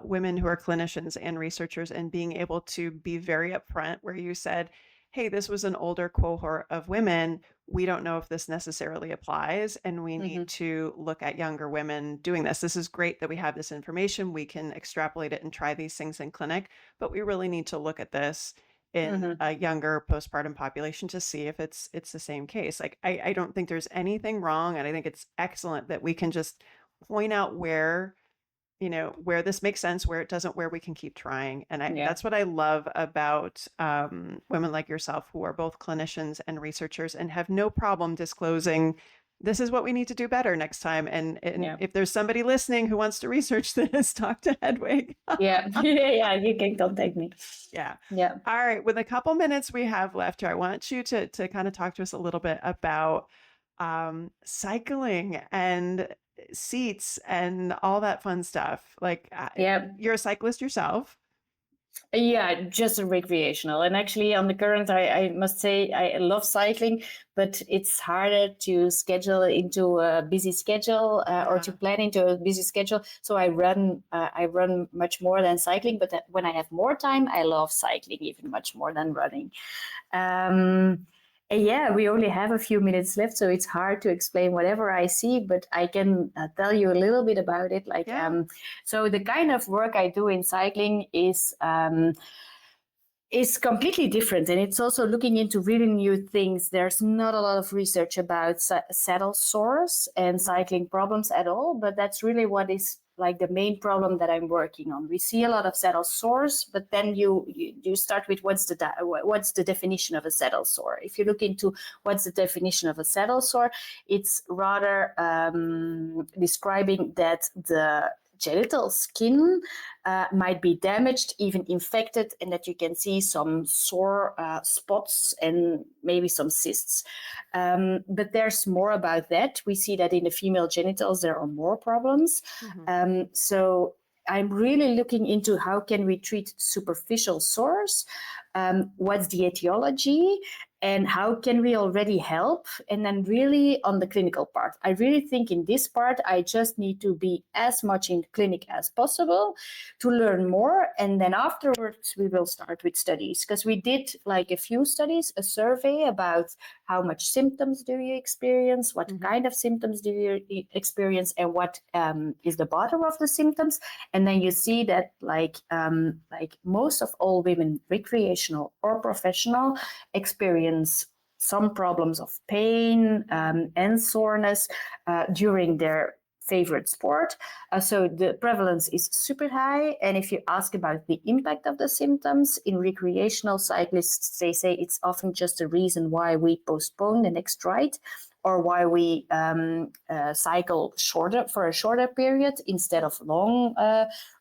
women who are clinicians and researchers, and being able to be very upfront where you said, hey, this was an older cohort of women. We don't know if this necessarily applies, and we need to look at younger women doing this. This is great that we have this information. We can extrapolate it and try these things in clinic, but we really need to look at this in a younger postpartum population to see if it's the same case. Like, I don't think there's anything wrong. And I think it's excellent that we can just point out where, where this makes sense, where it doesn't, where we can keep trying. And that's what I love about women like yourself, who are both clinicians and researchers and have no problem disclosing, this is what we need to do better next time. And if there's somebody listening who wants to research this, talk to Hedwig. yeah, you can contact me. Yeah. All right. With a couple minutes we have left here, I want you to kind of talk to us a little bit about cycling and seats and all that fun stuff. Like, you're a cyclist yourself. Yeah, just a recreational. And actually on the current, I must say I love cycling, but it's harder to schedule into a busy schedule or to plan into a busy schedule. So I run much more than cycling, but when I have more time, I love cycling even much more than running. We only have a few minutes left, so it's hard to explain whatever I see, but I can tell you a little bit about it. So the kind of work I do in cycling is completely different, and it's also looking into really new things. There's not a lot of research about saddle sores and cycling problems at all, but that's really what is like the main problem that I'm working on. We see a lot of saddle sores, but then you start with what's the definition of a saddle sore. If you look into what's the definition of a saddle sore, it's rather describing that the genital skin might be damaged, even infected, and that you can see some sore spots and maybe some cysts. But there's more about that. We see that in the female genitals there are more problems. So I'm really looking into how can we treat superficial sores, what's the etiology, and how can we already help? And then really on the clinical part, I really think in this part, I just need to be as much in clinic as possible to learn more. And then afterwards, we will start with studies, because we did like a few studies, a survey about how much symptoms do you experience, what kind of symptoms do you experience, and what is the bottom of the symptoms. And then you see that like most of all women, recreational or professional, experience some problems of pain and soreness during their favorite sport. So the prevalence is super high. And if you ask about the impact of the symptoms in recreational cyclists, they say it's often just a reason why we postpone the next ride, or why we cycle for a shorter period instead of long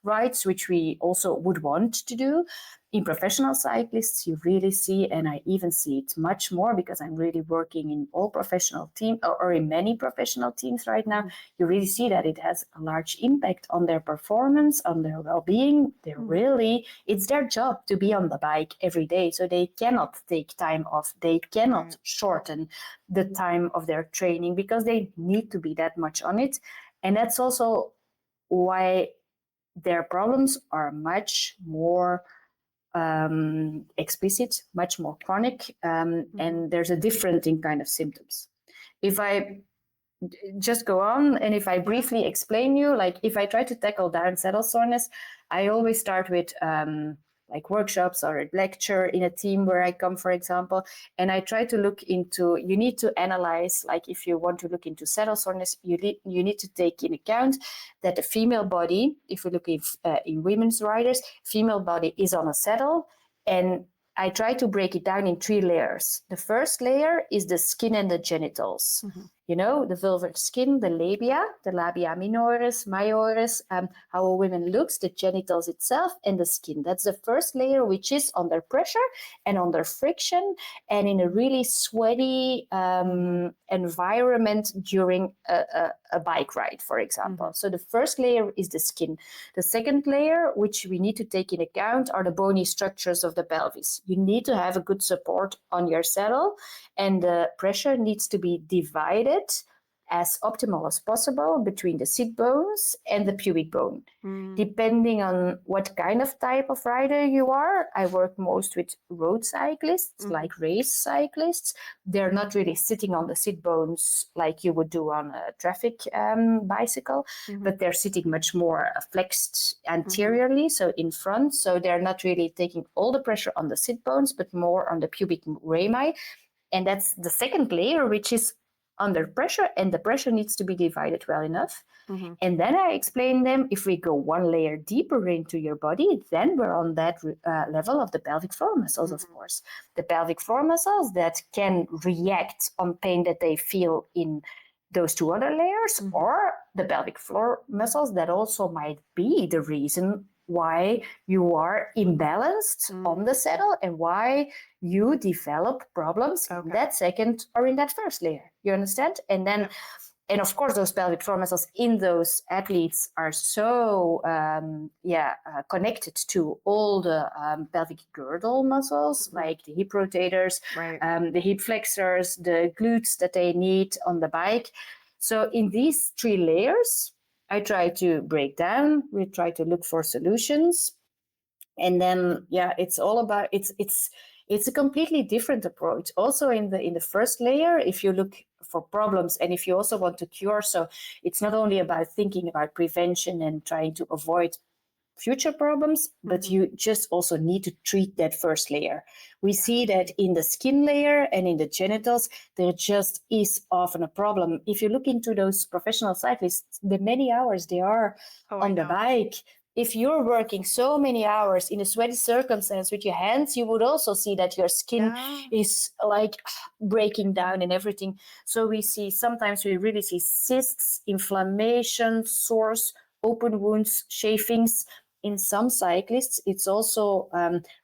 rides, which we also would want to do. In professional cyclists, you really see, and I even see it much more because I'm really working in all professional teams or in many professional teams right now. You really see that it has a large impact on their performance, on their well-being. It's their job to be on the bike every day, so they cannot take time off. They cannot shorten the time of their training because they need to be that much on it. And that's also why their problems are much more explicit, much more chronic, and there's a different in kind of symptoms. If I just go on and if I briefly explain you, like if I try to tackle down saddle soreness, I always start with like workshops or a lecture in a team where I come, for example, and I try to look into, you need to analyze, like if you want to look into saddle soreness, you need to take in account that the female body, if we look in women's riders, female body is on a saddle, and I try to break it down in 3 layers. The first layer is the skin and the genitals. You know, the vulvar skin, the labia minoris, majoris, how a woman looks, the genitals itself, and the skin. That's the first layer, which is under pressure and under friction and in a really sweaty environment during a bike ride, for example. So the first layer is the skin. The second layer, which we need to take in account, are the bony structures of the pelvis. You need to have a good support on your saddle, and the pressure needs to be divided as optimal as possible between the sit bones and the pubic bone. Depending on what kind of type of rider you are, I work most with road cyclists, like race cyclists. They're not really sitting on the sit bones like you would do on a traffic bicycle, but they're sitting much more flexed anteriorly, so in front. So they're not really taking all the pressure on the sit bones, but more on the pubic rami. And that's the second layer, which is under pressure, and the pressure needs to be divided well enough. And then I explain them, if we go 1 layer deeper into your body, then we're on that level of the pelvic floor muscles, of course. The pelvic floor muscles that can react on pain that they feel in those 2 other layers, or the pelvic floor muscles that also might be the reason why you are imbalanced on the saddle and why you develop problems in that second or in that first layer. You understand? And then, and of course, those pelvic floor muscles in those athletes are so connected to all the pelvic girdle muscles, like the hip rotators, the hip flexors, the glutes that they need on the bike. So in these 3 layers, I try to break down. We try to look for solutions, and then it's all about it's a completely different approach. Also in the first layer, if you look for problems and if you also want to cure, so it's not only about thinking about prevention and trying to avoid future problems, but you just also need to treat that first layer. We see that in the skin layer and in the genitals, there just is often a problem. If you look into those professional cyclists, the many hours they are on the bike, if you're working so many hours in a sweaty circumstance with your hands, you would also see that your skin is like breaking down and everything. So sometimes we really see cysts, inflammation, sores, open wounds, chafings. In some cyclists, it's also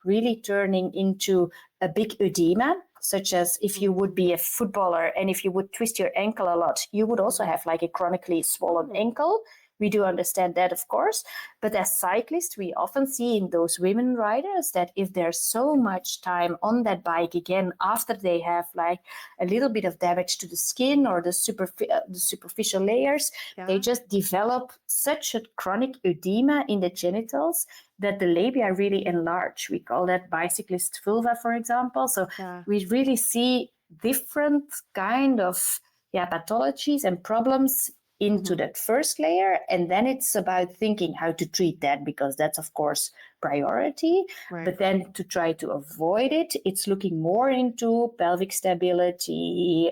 really turning into a big edema, such as if you would be a footballer and if you would twist your ankle a lot, you would also have like a chronically swollen ankle. We do understand that, of course, but as cyclists, we often see in those women riders that if there's so much time on that bike again after they have like a little bit of damage to the skin or the superficial layers, they just develop such a chronic edema in the genitals that the labia really enlarge. We call that bicyclist vulva, for example. So we really see different kind of pathologies and problems into that first layer, and then it's about thinking how to treat that, because that's of course priority. But then to try to avoid it, it's looking more into pelvic stability,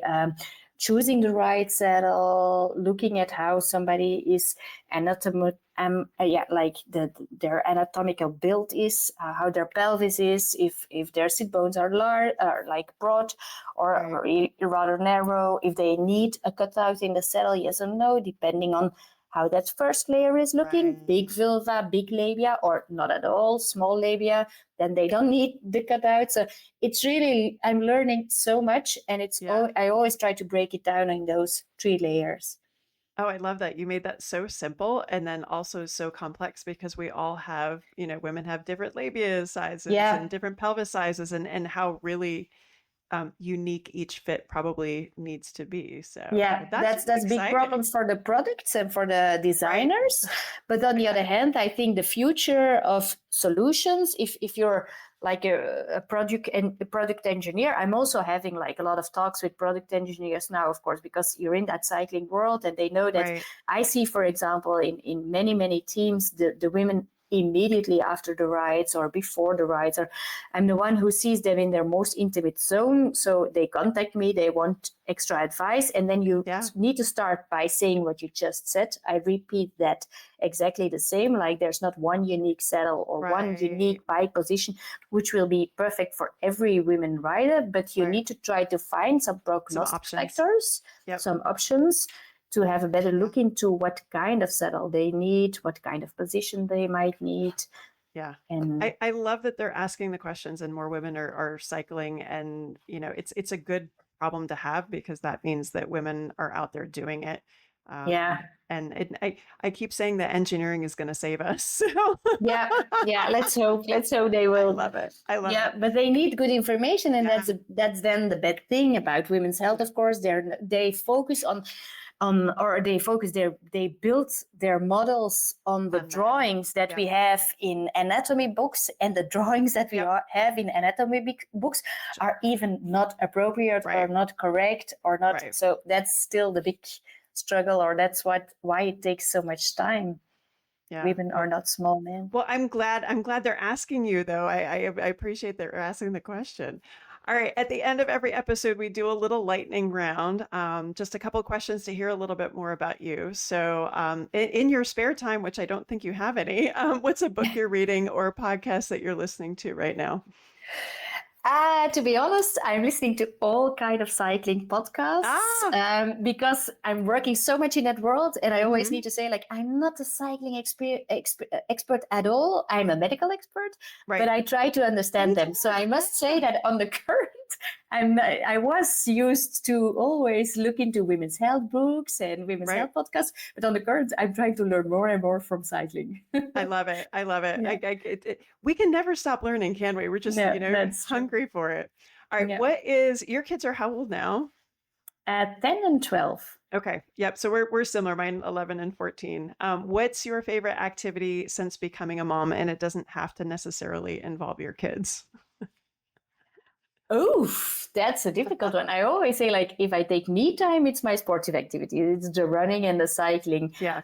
choosing the right saddle, looking at how somebody is their anatomical build is, how their pelvis is, if their sit bones are large, or like broad, or rather narrow, if they need a cutout in the saddle, yes or no, depending on how that first layer is looking. Big vulva, big labia, or not at all, small labia, then they don't need the cutout. So it's really, I'm learning so much, and I always try to break it down in those 3 layers. Oh, I love that. You made that so simple and then also so complex, because we all have, women have different labia sizes and different pelvis sizes, and how really unique each fit probably needs to be. So that's big problems for the products and for the designers. But on the other hand, I think the future of solutions, if you're like a product engineer, I'm also having like a lot of talks with product engineers now, of course, because you're in that cycling world, and they know that I see, for example, in many teams, the women immediately after the rides or before the rides, or I'm the one who sees them in their most intimate zone. So they contact me, they want extra advice, and then you need to start by saying what you just said. I repeat that exactly the same, like there's not one unique saddle or one unique bike position which will be perfect for every women rider, but you need to try to find some prognostic factors, some options, to have a better look into what kind of saddle they need, what kind of position they might need. Yeah. And I love that they're asking the questions and more women are cycling, and it's a good problem to have, because that means that women are out there doing it. And I keep saying that engineering is going to save us. So. Yeah. Let's hope they will. I love it. But they need good information, and that's then the bad thing about women's health. Of course, they focus they build their models on the drawings that we have in anatomy books, and the drawings that we have in anatomy books are even not appropriate or not correct or not. So that's still the big struggle, or that's why it takes so much time. Women are not small men. Well, I'm glad they're asking you, though. I appreciate they're asking the question. All right. At the end of every episode, we do a little lightning round, just a couple of questions to hear a little bit more about you. So in your spare time, which I don't think you have any, what's a book you're reading or a podcast that you're listening to right now? To be honest, I'm listening to all kind of cycling podcasts because I'm working so much in that world, and I always need to say, like, I'm not a cycling expert at all. I'm a medical expert, but I try to understand them. So I must say that on the current, I was used to always look into women's health books and women's health podcasts, but on the current, I'm trying to learn more and more from cycling. I love it. Yeah. We can never stop learning, can we? We're just, hungry for it. All right. Your kids are how old now? 10 and 12. Okay. Yep. So we're similar. Mine 11 and 14. What's your favorite activity since becoming a mom? And it doesn't have to necessarily involve your kids. Oh, that's a difficult one. I always say, like, if I take me time, it's my sportive activity. It's the running and the cycling. Yeah.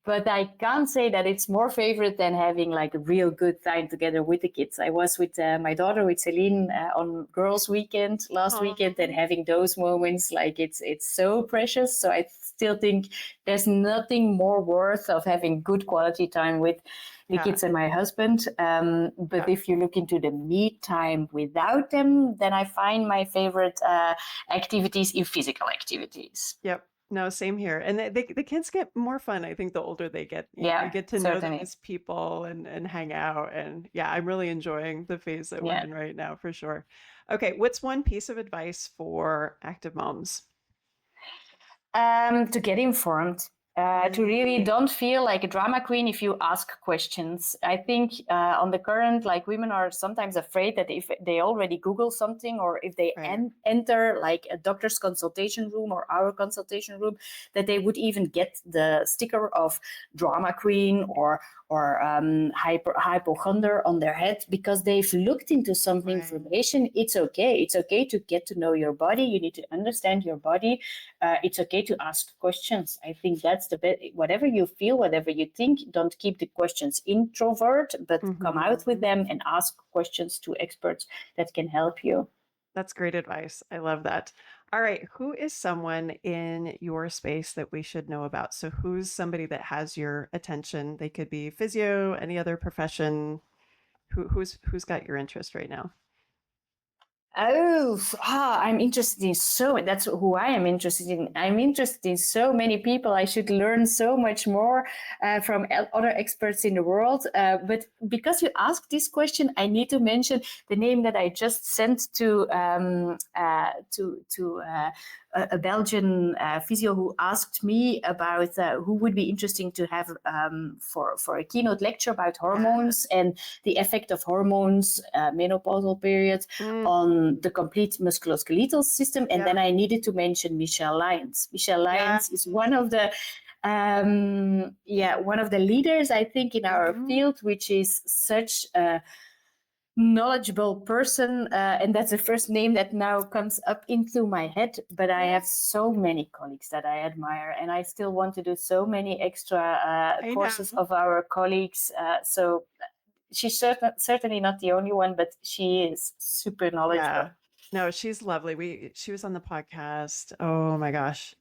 But I can't say that it's more favorite than having like a real good time together with the kids. I was with my daughter, with Celine, on girls' weekend last weekend, and having those moments, like it's so precious. So I still think there's nothing more worth of having good quality time with the kids and my husband. But if you look into the me time without them, then I find my favorite activities in physical activities. Yep. No, same here. And the kids get more fun, I think, the older they get. You get to know them as people and hang out. And I'm really enjoying the phase that we're in right now, for sure. Okay, what's one piece of advice for active moms? To get informed. To really don't feel like a drama queen if you ask questions. I think on the current, like, women are sometimes afraid that if they already Google something, or if they enter like a doctor's consultation room or our consultation room, that they would even get the sticker of drama queen or hypochonder on their head because they've looked into some information. It's okay. It's okay to get to know your body. You need to understand your body. It's okay to ask questions. I think that's the best. Whatever you feel, whatever you think, don't keep the questions introvert, but come out with them and ask questions to experts that can help you. That's great advice. I love that. All right. Who is someone in your space that we should know about? So who's somebody that has your attention? They could be physio, any other profession. Who's got your interest right now? I'm interested in that's who I am interested in. I'm interested in so many people. I should learn so much more from other experts in the world. But because you asked this question, I need to mention the name that I just sent to a Belgian physio who asked me about who would be interesting to have for a keynote lecture about hormones and the effect of hormones, menopausal period, on the complete musculoskeletal system. And then I needed to mention Michelle Lyons. Michelle Lyons is one of the leaders, I think, in our field, which is such a knowledgeable person, and that's the first name that now comes up into my head. But I have so many colleagues that I admire, and I still want to do so many extra courses of our colleagues. So she's certainly not the only one, but she is super knowledgeable. Yeah. No, she's lovely. She was on the podcast. Oh my gosh.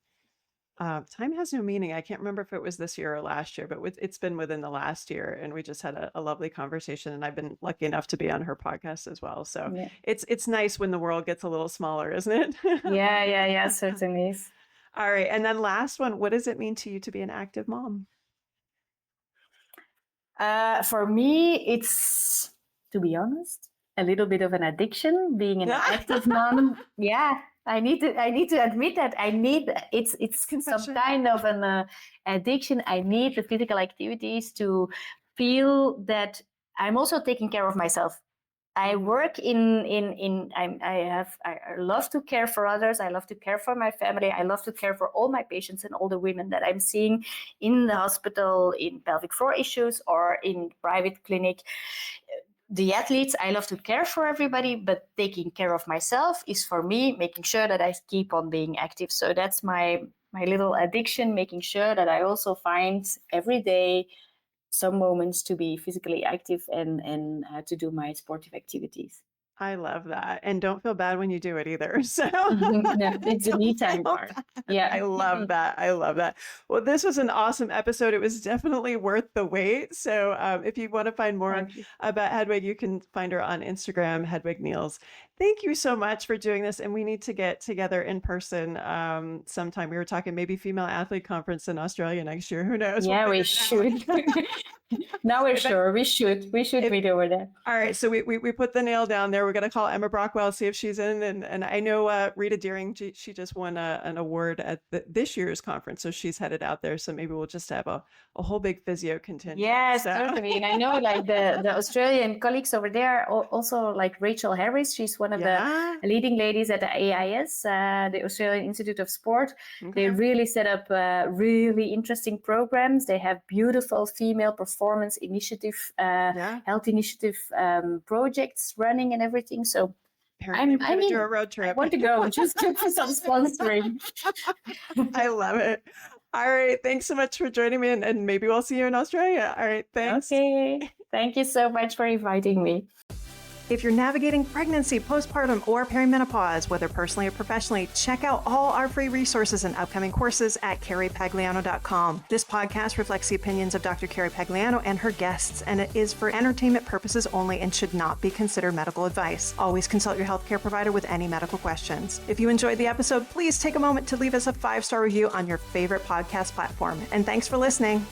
Time has no meaning. I can't remember if it was this year or last year, but it's been within the last year, and we just had a lovely conversation, and I've been lucky enough to be on her podcast as well. So Yeah. it's nice when the world gets a little smaller, isn't it? Yeah, certainly is. All right. And then last one, what does it mean to you to be an active mom? For me, it's, to be honest, a little bit of an addiction being an active mom. Yeah, I need to admit that it's some kind of an addiction. I need the physical activities to feel that I'm also taking care of myself. I work I love to care for others. I love to care for my family. I love to care for all my patients and all the women that I'm seeing in the hospital, in pelvic floor issues, or in private clinic. The athletes, I love to care for everybody, but taking care of myself is for me making sure that I keep on being active. So that's my little addiction, making sure that I also find every day some moments to be physically active and to do my sportive activities. I love that. And don't feel bad when you do it either. So no, it's a me time part. Yeah. I love that. I love that. Well, this was an awesome episode. It was definitely worth the wait. So if you want to find more about Hedwig, you can find her on Instagram, Hedwig Neels. Thank you so much for doing this. And we need to get together in person sometime. We were talking maybe female athlete conference in Australia next year. Who knows? Yeah, we should. Now we're sure we should meet over there. All right. So we put the nail down there. We're going to call Emma Brockwell, see if she's in. And I know Rita Deering, she just won an award at this year's conference. So she's headed out there. So maybe we'll just have a whole big physio contingent. Yes, certainly. And I know like the Australian colleagues over there, also like Rachel Harris, she's one of the leading ladies at the AIS, the Australian Institute of Sport. Okay. They really set up really interesting programs. They have beautiful female performance initiative, health initiative projects running and everything. So I'm going to do a road trip. I want to go. Just give me some sponsoring. I love it. All right. Thanks so much for joining me. And maybe we'll see you in Australia. All right. Thanks. Okay. Thank you so much for inviting me. If you're navigating pregnancy, postpartum, or perimenopause, whether personally or professionally, check out all our free resources and upcoming courses at carriepagliano.com. This podcast reflects the opinions of Dr. Carrie Pagliano and her guests, and it is for entertainment purposes only and should not be considered medical advice. Always consult your healthcare provider with any medical questions. If you enjoyed the episode, please take a moment to leave us a 5-star review on your favorite podcast platform. And thanks for listening.